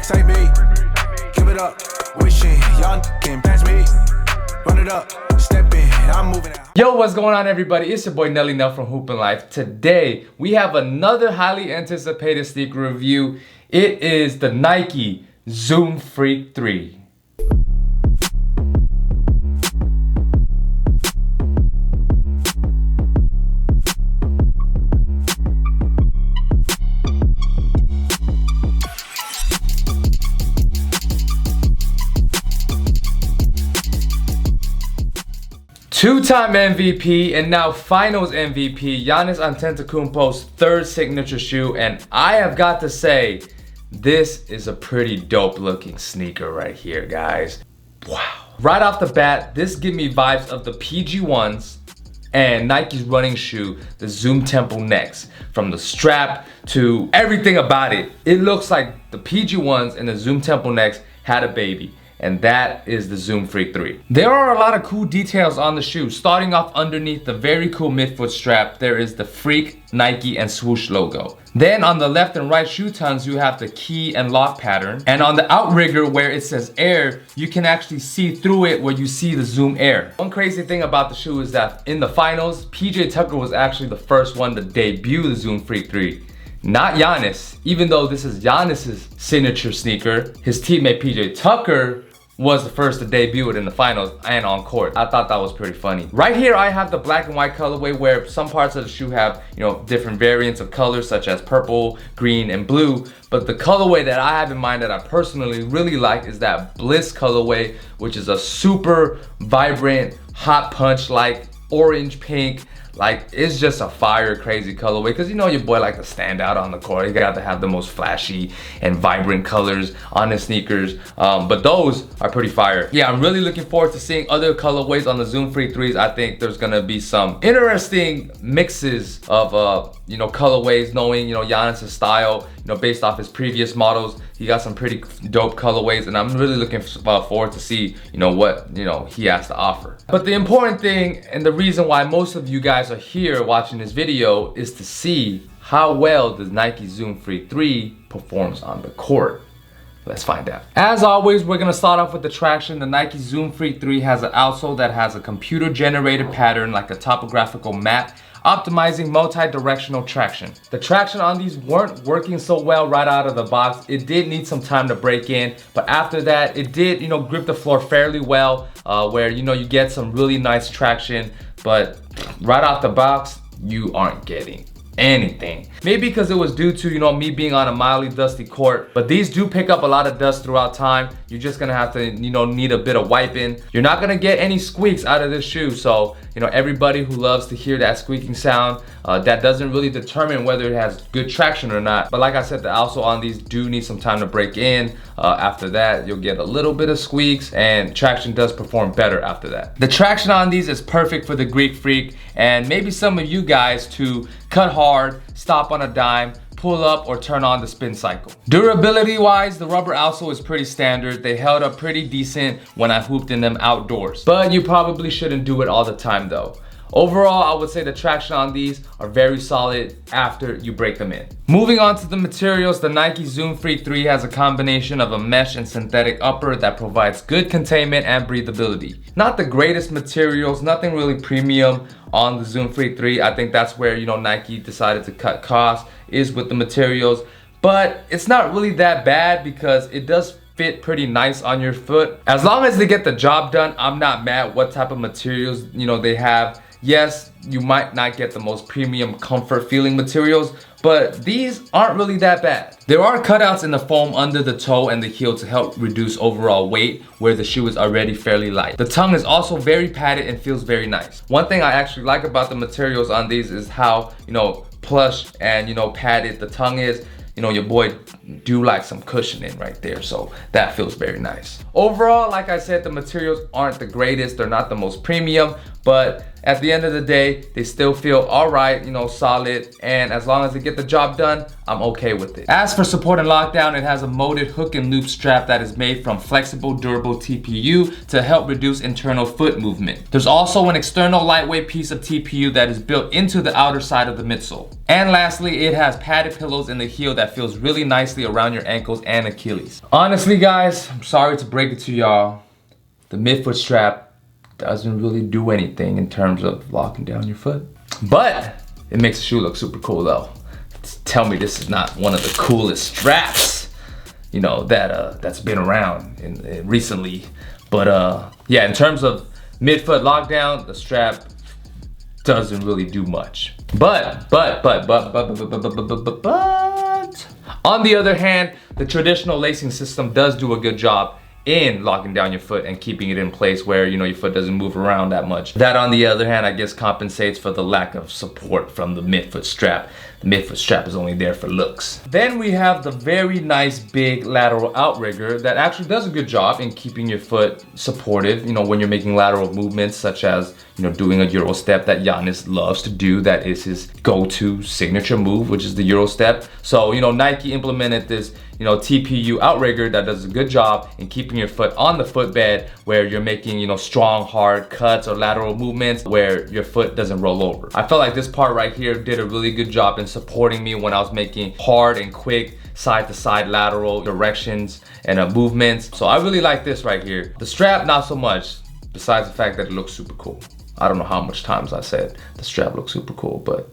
Say me, give it up. Wishing y'all can pass me. Run it up, step in, I'm moving out. Yo, what's going on, everybody? It's your boy Nelly Nell from Hoopin' Life. Today, we have another highly anticipated sneaker review. It is the Nike Zoom Freak 3. Two-time MVP and now Finals MVP, Giannis Antetokounmpo's third signature shoe, and I have got to say, this is a pretty dope looking sneaker right here, guys. Wow. Right off the bat, this gives me vibes of the PG1s and Nike's running shoe, the Zoom Temple Next. From the strap to everything about it, it looks like the PG1s and the Zoom Temple Next had a baby. And that is the Zoom Freak 3. There are a lot of cool details on the shoe. Starting off underneath the very cool midfoot strap, there is the Freak, Nike, and swoosh logo. Then on the left and right shoe tongues, you have the key and lock pattern. And on the outrigger where it says Air, you can actually see through it where you see the Zoom Air. One crazy thing about the shoe is that in the finals, PJ Tucker was actually the first one to debut the Zoom Freak 3. Not Giannis. Even though this is Giannis's signature sneaker, his teammate PJ Tucker was the first to debut it in the finals and on court. I thought that was pretty funny. Right here, I have the black and white colorway where some parts of the shoe have, different variants of colors such as purple, green, and blue. But the colorway that I have in mind that I personally really like is that Bliss colorway, which is a super vibrant, hot punch like orange pink. Like, it's just a fire crazy colorway because your boy like to stand out on the court. He got to have the most flashy and vibrant colors on his sneakers. But those are pretty fire. Yeah, I'm really looking forward to seeing other colorways on the Zoom Freak 3s. I think there's gonna be some interesting mixes of colorways, knowing Giannis' style, based off his previous models. He got some pretty dope colorways, and I'm really looking forward to see what he has to offer. But the important thing and the reason why most of you guys are here watching this video is to see how well the Nike Zoom Freak 3 performs on the court. Let's find out. As always, we're gonna start off with the traction. The Nike Zoom Freak 3 has an outsole that has a computer generated pattern like a topographical map, optimizing multi-directional traction. The traction on these weren't working so well right out of the box. It did need some time to break in, but after that, it did, grip the floor fairly well, where, you get some really nice traction, but right out the box, you aren't getting anything. Maybe because it was due to me being on a mildly dusty court, but these do pick up a lot of dust throughout time. You're just gonna have to need a bit of wiping. You're not gonna get any squeaks out of this shoe, so everybody who loves to hear that squeaking sound, that doesn't really determine whether it has good traction or not. But like I said, the outsole on these do need some time to break in. After that, you'll get a little bit of squeaks, and traction does perform better after that. The traction on these is perfect for the Greek Freak and maybe some of you guys to cut hard, stop on a dime, pull up, or turn on the spin cycle. Durability wise, the rubber outsole is pretty standard. They held up pretty decent when I hooped in them outdoors, but you probably shouldn't do it all the time though. Overall, I would say the traction on these are very solid after you break them in. Moving on to the materials, the Nike Zoom Freak 3 has a combination of a mesh and synthetic upper that provides good containment and breathability. Not the greatest materials, nothing really premium on the Zoom Freak 3. I think that's where Nike decided to cut costs, is with the materials. But it's not really that bad because it does fit pretty nice on your foot. As long as they get the job done, I'm not mad what type of materials they have. Yes, you might not get the most premium comfort feeling materials, but these aren't really that bad. There are cutouts in the foam under the toe and the heel to help reduce overall weight where the shoe is already fairly light. The tongue is also very padded and feels very nice. One thing I actually like about the materials on these is how, plush and, padded the tongue is. Your boy do like some cushioning right there, so that feels very nice. Overall, like I said, the materials aren't the greatest. They're not the most premium, but at the end of the day, they still feel all right, solid, and as long as they get the job done, I'm okay with it. As for support and lockdown, it has a molded hook and loop strap that is made from flexible, durable TPU to help reduce internal foot movement. There's also an external lightweight piece of TPU that is built into the outer side of the midsole. And lastly, it has padded pillows in the heel that feels really nice nicely around your ankles and Achilles. Honestly guys, I'm sorry to break it to y'all, the midfoot strap doesn't really do anything in terms of locking down your foot. But it makes the shoe look super cool though. Tell me this is not one of the coolest straps, you know, that's been around recently. But yeah, in terms of midfoot lockdown, the strap doesn't really do much. But on the other hand, the traditional lacing system does do a good job in locking down your foot and keeping it in place where, you know, your foot doesn't move around that much. That, on the other hand, I guess compensates for the lack of support from the midfoot strap. The midfoot strap is only there for looks. Then we have the very nice big lateral outrigger that actually does a good job in keeping your foot supportive, you know, when you're making lateral movements such as, you know, doing a Euro step that Giannis loves to do. That is his go-to signature move, which is the Euro step. So, you know, Nike implemented this, you know, TPU outrigger that does a good job in keeping your foot on the footbed where you're making, you know, strong, hard cuts or lateral movements where your foot doesn't roll over. I felt like this part right here did a really good job in supporting me when I was making hard and quick side-to-side lateral directions and movements. So I really like this right here. The strap, not so much, besides the fact that it looks super cool. I don't know how much times I said the strap looks super cool, but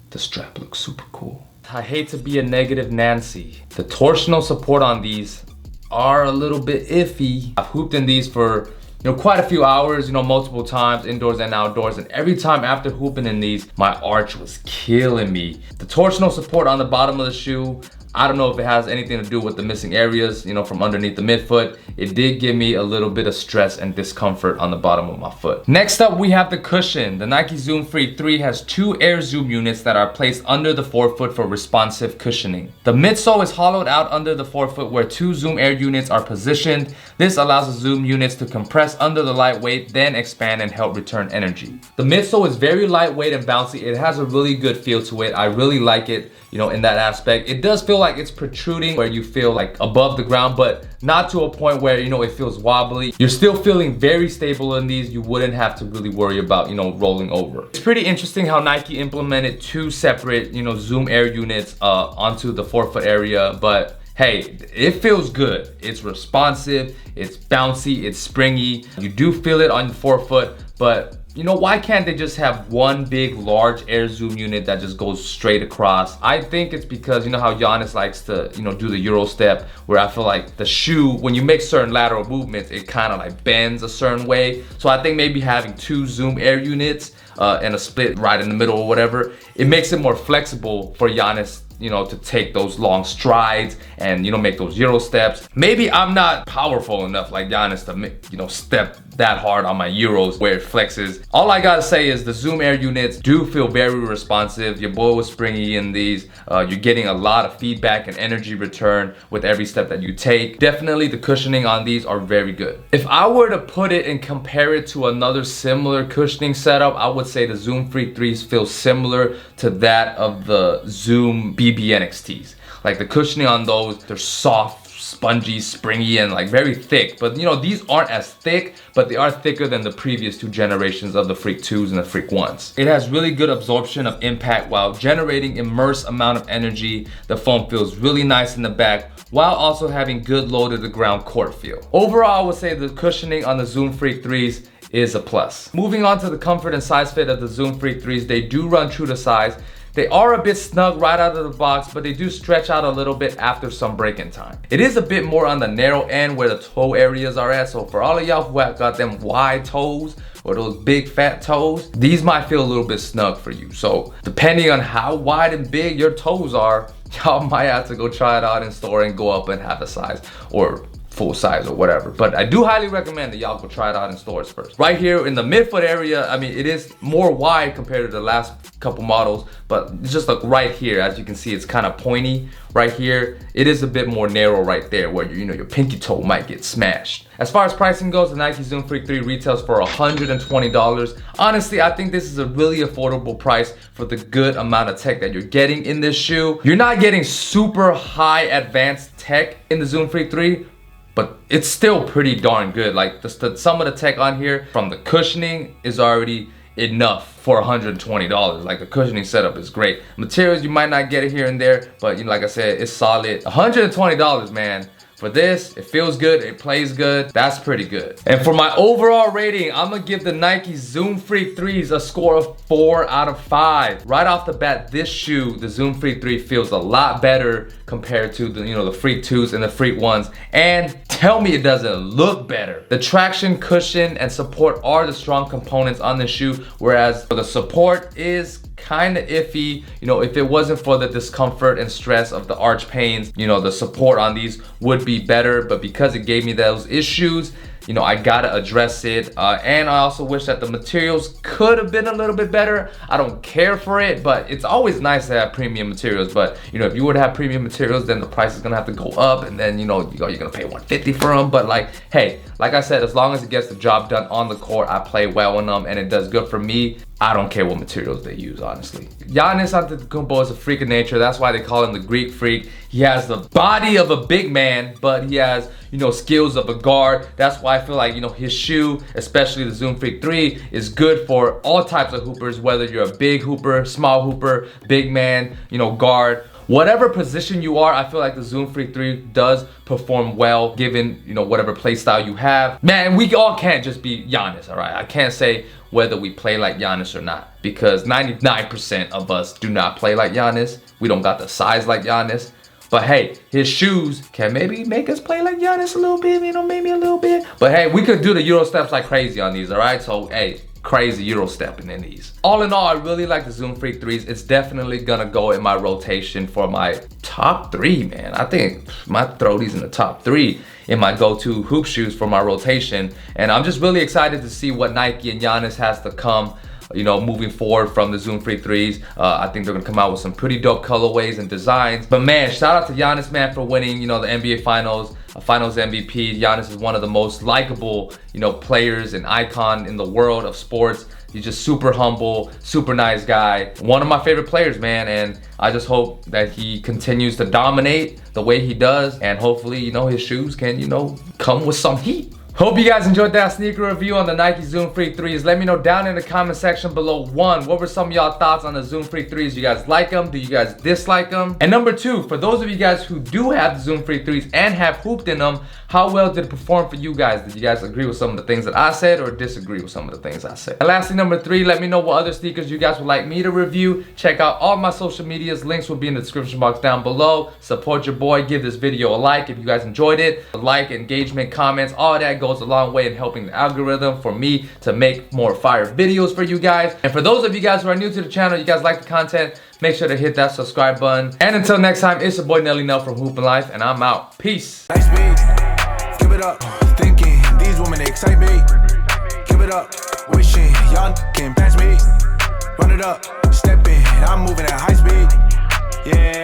the strap looks super cool. I hate to be a negative Nancy. The torsional support on these are a little bit iffy. I've hooped in these for, you know, quite a few hours, you know, multiple times, indoors and outdoors, and every time after hooping in these, my arch was killing me. The torsional support on the bottom of the shoe, I don't know if it has anything to do with the missing areas, you know, from underneath the midfoot. It did give me a little bit of stress and discomfort on the bottom of my foot. Next up, we have the cushion. The Nike Zoom Freak 3 has 2 Air Zoom units that are placed under the forefoot for responsive cushioning. The midsole is hollowed out under the forefoot where 2 Zoom Air units are positioned. This allows the Zoom units to compress under the lightweight, then expand and help return energy. The midsole is very lightweight and bouncy. It has a really good feel to it. I really like it, you know, in that aspect. It does feel like it's protruding where you feel like above the ground, but not to a point where, you know, it feels wobbly. You're still feeling very stable in these. You wouldn't have to really worry about, you know, rolling over. It's pretty interesting how Nike implemented 2 separate, you know, Zoom Air units onto the forefoot area, but hey, it feels good. It's responsive, it's bouncy, it's springy. You do feel it on the forefoot, but you know, why can't they just have one big, large Air Zoom unit that just goes straight across? I think it's because, you know how Giannis likes to, you know, do the Euro step, where I feel like the shoe, when you make certain lateral movements, it kind of like bends a certain way. So I think maybe having 2 Zoom Air units and a split right in the middle or whatever, it makes it more flexible for Giannis, you know, to take those long strides and, you know, make those Euro steps. Maybe I'm not powerful enough like Giannis to make, you know, step that hard on my Euros where it flexes. All I gotta say is the Zoom Air units do feel very responsive. Your boy was springy in these. You're getting a lot of feedback and energy return with every step that you take. Definitely the cushioning on these are very good. If I were to put it and compare it to another similar cushioning setup, I would say the Zoom Freak 3s feel similar to that of the Zoom BB NXTs. Like the cushioning on those, they're soft, spongy, springy, and like very thick. But you know, these aren't as thick, but they are thicker than the previous 2 generations of the Freak 2s and the Freak 1s. It has really good absorption of impact while generating immense amount of energy. The foam feels really nice in the back while also having good low to the ground court feel. Overall, I would say the cushioning on the Zoom Freak 3s is a plus. Moving on to the comfort and size fit of the Zoom Freak 3s, they do run true to size. They are a bit snug right out of the box, but they do stretch out a little bit after some break-in time. It is a bit more on the narrow end where the toe areas are at, so for all of y'all who have got them wide toes or those big fat toes, these might feel a little bit snug for you. So depending on how wide and big your toes are, y'all might have to go try it out in store and go up and half a size or full size or whatever. But I do highly recommend that y'all go try it out in stores first. Right here in the midfoot area, I mean, it is more wide compared to the last couple models, but just like right here, as you can see, it's kind of pointy right here. It is a bit more narrow right there where, you know, your pinky toe might get smashed. As far as pricing goes, the Nike Zoom Freak 3 retails for $120. Honestly, I think this is a really affordable price for the good amount of tech that you're getting in this shoe. You're not getting super high advanced tech in the Zoom Freak 3, but it's still pretty darn good. Like some of the tech on here, from the cushioning, is already enough for $120. Like, the cushioning setup is great. Materials, you might not get it here and there, but you know, like I said, it's solid. $120, man. For this, it feels good, it plays good, that's pretty good. And for my overall rating, I'm gonna give the Nike Zoom Freak 3s a score of 4 out of 5. Right off the bat, this shoe, the Zoom Freak 3, feels a lot better compared to the, you know, the Freak 2s and the Freak 1s. And tell me it doesn't look better. The traction, cushion, and support are the strong components on the shoe, whereas the support is kind of iffy. You know, if it wasn't for the discomfort and stress of the arch pains, you know, the support on these would be better, but because it gave me those issues, you know, I gotta address it. And I also wish that the materials could have been a little bit better. I don't care for it, but it's always nice to have premium materials. But you know, if you were to have premium materials, then the price is gonna have to go up, and then you know, you're gonna pay $150 for them. But like, hey, like I said, as long as it gets the job done on the court, I play well in them and it does good for me. I don't care what materials they use, honestly. Giannis Antetokounmpo is a freak of nature. That's why they call him the Greek Freak. He has the body of a big man, but he has, you know, skills of a guard. That's why I feel like, you know, his shoe, especially the Zoom Freak 3, is good for all types of hoopers, whether you're a big hooper, small hooper, big man, you know, guard. Whatever position you are, I feel like the Zoom Freak 3 does perform well given, you know, whatever play style you have. Man, we all can't just be Giannis, all right? I can't say whether we play like Giannis or not, because 99% of us do not play like Giannis. We don't got the size like Giannis. But hey, his shoes can maybe make us play like Giannis a little bit, you know, maybe a little bit. But hey, we could do the Euro steps like crazy on these, all right? So hey, crazy Euro stepping in these. All in all, I really like the Zoom Freak 3s. It's definitely gonna go in my rotation for my top 3, man. I think my throw these in the top 3 in my go-to hoop shoes for my rotation. And I'm just really excited to see what Nike and Giannis has to come, you know, moving forward from the Zoom Freak 3s. I think they're gonna come out with some pretty dope colorways and designs. But man, shout out to Giannis, man, for winning, you know, the NBA Finals, Finals MVP. Giannis is one of the most likable, you know, players and icon in the world of sports. He's just super humble, super nice guy. One of my favorite players, man, and I just hope that he continues to dominate the way he does, and hopefully, you know, his shoes can, you know, come with some heat. Hope you guys enjoyed that sneaker review on the Nike Zoom Freak 3s. Let me know down in the comment section below. 1, what were some of y'all thoughts on the Zoom Freak 3s? You guys like them? Do you guys dislike them? And number 2, for those of you guys who do have the Zoom Freak 3s and have hooped in them, how well did it perform for you guys? Did you guys agree with some of the things that I said or disagree with some of the things I said? And lastly, number 3, let me know what other sneakers you guys would like me to review. Check out all my social medias. Links will be in the description box down below. Support your boy. Give this video a like if you guys enjoyed it. Like, engagement, comments, all that goes a long way in helping the algorithm for me to make more fire videos for you guys. And for those of you guys who are new to the channel, you guys like the content, make sure to hit that subscribe button. And until next time, it's your boy Nelly Nell from Hoopin' Life, and I'm out. Peace. Nice beat. Give it up. Thinking these women excite me. Give it up. Wishing y'all can pass me. Run it up. Stepping. I'm moving at high speed. Yeah.